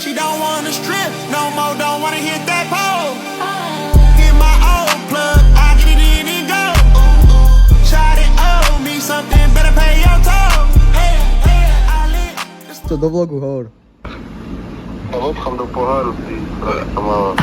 She don't wanna strip no more, don't wanna hit that pole. Get my old plug, I get it in and go. Shot it, owe me something, better pay your toll. Hey, hey, I lit. To do vlogu hovor. Obchám do poháru, ty mala.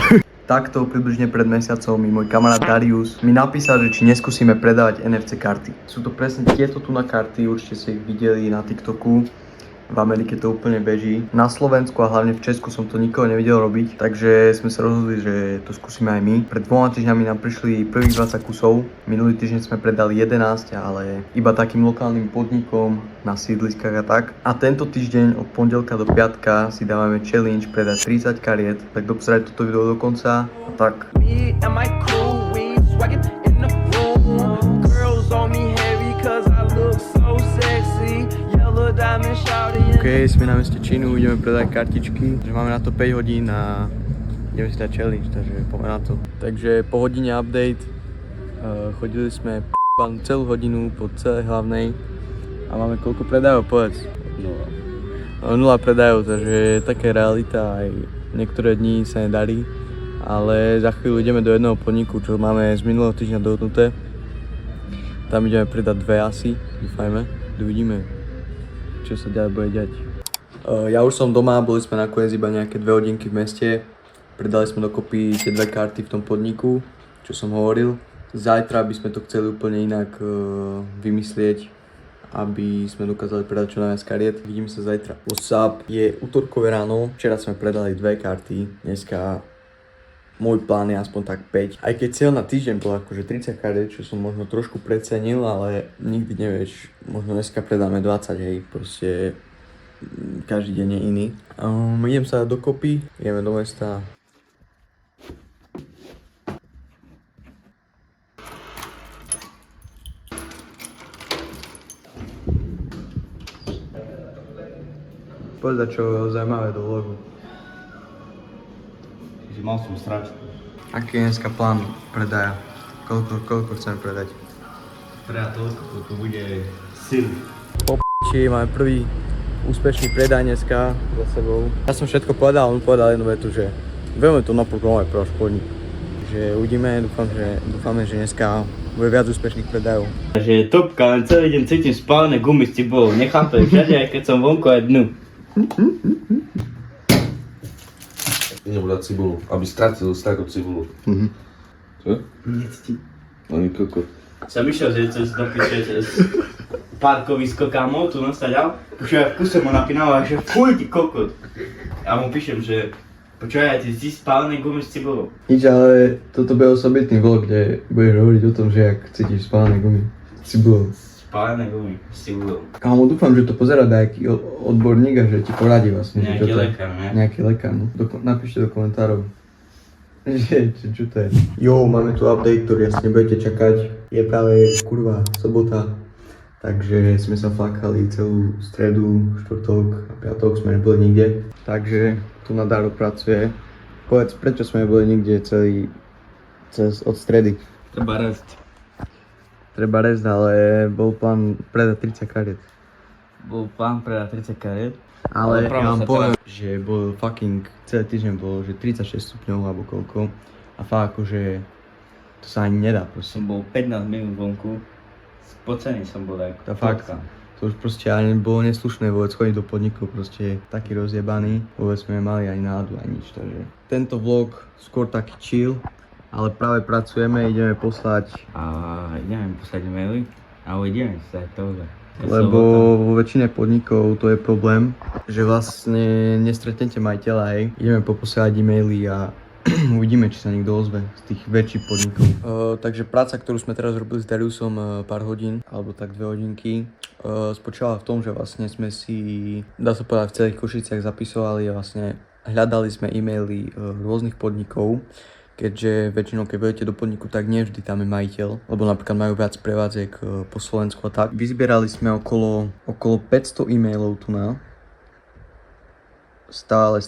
Takto približne pred mesiacom mi môj kamarát Darius mi napísal, že či neskúsime predávať NFC karty. Sú to presne tieto tu na karty, určite ste ich videli na TikToku. V Amerike to úplne beží. Na Slovensku a hlavne v Česku som to nikoho nevidel robiť, takže sme sa rozhodli, že to skúsime aj my. Pred 2 týždňami nám prišli prvých 20 kusov, minulý týždeň sme predali 11, ale iba takým lokálnym podnikom na sídliskách a tak. A tento týždeň od pondelka do piatka si dávame challenge predať 30 kariet, tak dopozerať toto video do konca a tak. OK, sme na meste Čínu, ideme predať kartičky, že máme na to 5 hodín a ideme si dať challenge, takže poďme na to. Takže po hodine update, chodili sme celú hodinu po celej hlavnej a máme koľko predajov, povedz? 0 predajov, takže taká realita, aj niektoré dni sa nedarí, ale za chvíľu ideme do jedného podniku, čo máme z minulého týždňa dohodnuté. Tam ideme predať 2 asi, dúfajme, uvidíme, čo sa ďalej bude diať. Ja už som doma, boli sme nakoniec iba nejaké 2 hodinky v meste. Predali sme dokopy tie 2 karty v tom podniku, čo som hovoril. Zajtra by sme to chceli úplne inak vymyslieť, aby sme dokázali predať čo najviac kariet. Vidíme sa zajtra. What's up? Je utorkové ráno, včera sme predali 2 karty, dneska môj plán je aspoň tak 5. Aj keď cieľ na týždeň bol akože 30 kariet, čo som možno trošku precenil, ale nikdy nevieš, možno dneska predáme 20, hej, proste každý deň je iný. Idem sa dokopy, ideme do mesta. Povedať čo zaujímavé do vlogu. Mal som strašný. Aký je dneska plán predaja? Koľko chceme predať? Predať toľko, to bude sil. Po p***či, máme prvý úspešný predaj dneska za sebou. Ja som všetko povedal, on povedal jednu vetu, že vieme to naprogramovať pre váš podnik. Že uvidíme, dúfame, že dneska bude viac úspešných predajov. Takže topka, len celý deň cítim spálené gumy s tebou, nechápem všade, aj keď som vonku aj dnu. Idem dať cibulu, aby stratil starú cibulu. Čo? Necítim. Oni kokot. Som išiel, že cez dopíše parkovisko kámo, tu nastaďal. Počúvaj, v kuse mu napínal, že fuj ty kokot. A mu píšem, že počúvaj, ty si spálené gumy s cibulou. Nič, ale toto bude osobitný vlog, kde budeš hovoriť o tom, že jak cítiš spálené gumy s cibulou. Spálené gumy s cibulou. Kámo, dúfam, že to pozerá nejaký odborník a že ti poradí vlastne. Nejaký lekár, ne? Nejaký lekár, no. Napíšte do komentárov. Čo to je? Jo, máme tu update, ktorý asi nebudete čakať. Je práve kurva sobota, takže sme sa flakali celú stredu, štvrtok a piatok sme neboli nikde. Takže tu na Daro pracuje. Povedz, prečo sme neboli nikde od stredy? Treba rest, ale bol plán predať 30 kariet. Bol plán predať 30 kariet. Ale ja vám poviem, že bol fucking, celý týždeň bolo, že 36 stupňov alebo koľko. A fakt akože, to sa ani nedá proste. Som bol 15 minút vonku, spocený som bol ako fakt. To už proste ani bolo neslušné vôbec chodiť do podniku, proste taký rozjebaný. Vôbec sme nemali ani náladu, ani nič, takže. Tento vlog skôr taký chill, ale práve pracujeme, ideme poslať. Ideme poslať e-maily, ale ideme sa to. Lebo vo väčšine podnikov to je problém, že vlastne nestretnete majiteľa, hej. Ideme poposielať e-maily a uvidíme, či sa niekto ozve z tých väčších podnikov. Takže práca, ktorú sme teraz robili s Dariusom pár hodín, alebo tak 2 hodinky, spočívala v tom, že vlastne sme si, dá sa povedať, v celých Košiciach zapisovali a vlastne hľadali sme e-maily rôznych podnikov. Keďže väčšinou, keď budete do podniku, tak nie vždy tam je majiteľ, lebo napríklad majú viac prevádzek po Slovensku a tak. Vyzbierali sme okolo 500 e-mailov tu na. Stále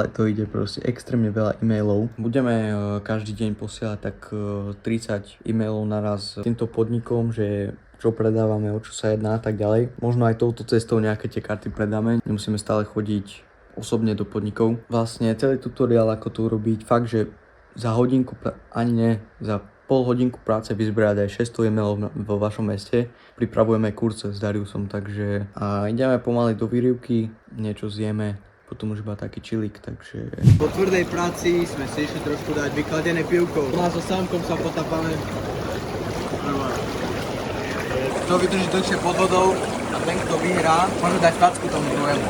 to ide proste extrémne veľa e-mailov. Budeme každý deň posielať tak 30 e-mailov naraz týmto podnikom, že čo predávame, o čo sa jedná a tak ďalej. Možno aj touto cestou nejaké tie karty predáme, nemusíme stále chodiť osobne do podnikov. Vlastne celý tutoriál, ako to urobiť, fakt, že za hodinku, ani nie, za pol hodinku práce vyzberať aj 600 e-mailov vo vašom meste. Pripravujeme kurz s Dariusom, takže ideme pomaly do výrivky, niečo zjeme, potom už iba taký chilík, takže... Po tvrdej práci sme si išli trošku dať vykladené pivko. Má so sámkom sa potápame. Kto vydrží dlhšie pod vodou a ten, kto vyhrá, môže dať facku tomu druhému.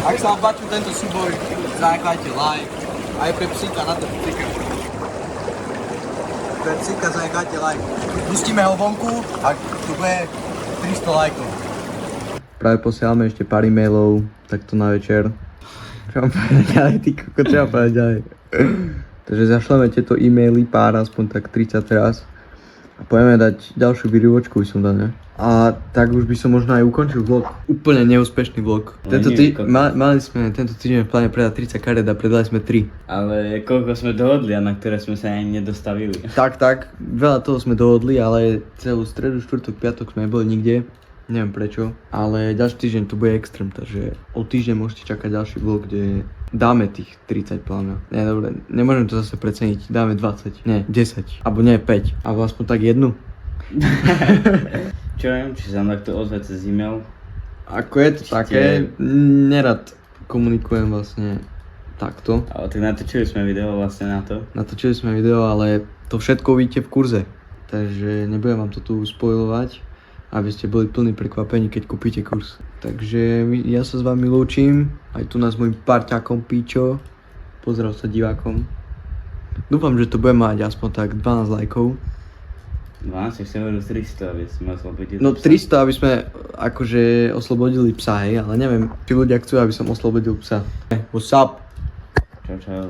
Ak sa vám páčil tento súboj, zanechajte like. Aj pre psíka, na to psíka. Pre psíka zanechajte like. Pustíme ho vonku a tu bude 300 lajkov. Práve posielame ešte pár e-mailov, takto na večer. Čo mám povedať ďalej, ty koko, čo mám povedať ďalej? Takže zašleme tieto e-maily pár, aspoň tak 30 teraz. A poďme dať ďalšiu výrivočku, by som dal, ne? A tak už by som možno aj ukončil vlog. Úplne neúspešný vlog. Mali sme tento týždeň v pláne predať 30 karet a predali sme 3. Ale koľko sme dohodli a na ktoré sme sa ani nedostavili. Tak, veľa toho sme dohodli, ale celú stredu, štvrtok, piatok sme neboli nikde. Neviem prečo, ale ďalší týždeň to bude extrém, takže o týždeň môžete čakať ďalší vlog, kde dáme tých 30 plána. Nie, dobre, nemôžem to zase preceniť, dáme 20, nie, 10, alebo nie 5, alebo aspoň tak jednu. Čo viem, či sa nám takto ozve cez e-mail? Ako je to také, nerad komunikujem vlastne takto. Ale tak natočili sme video vlastne na to. Natočili sme video, ale to všetko uvidíte v kurze, takže nebudem vám to tu spoilovať, aby ste boli plní prekvapení, keď kúpite kurz. Takže ja sa s vami lúčim, aj tu nás môjim parťákom Píčo. Pozdrav sa divákom. Dúfam, že to bude mať aspoň tak 12 lajkov. 12, chcem vedieť 300, aby sme oslobodili No psa. 300, aby sme akože oslobodili psa, hej, ale neviem, či ľudia chcú, aby som oslobodil psa. What's up? Čau.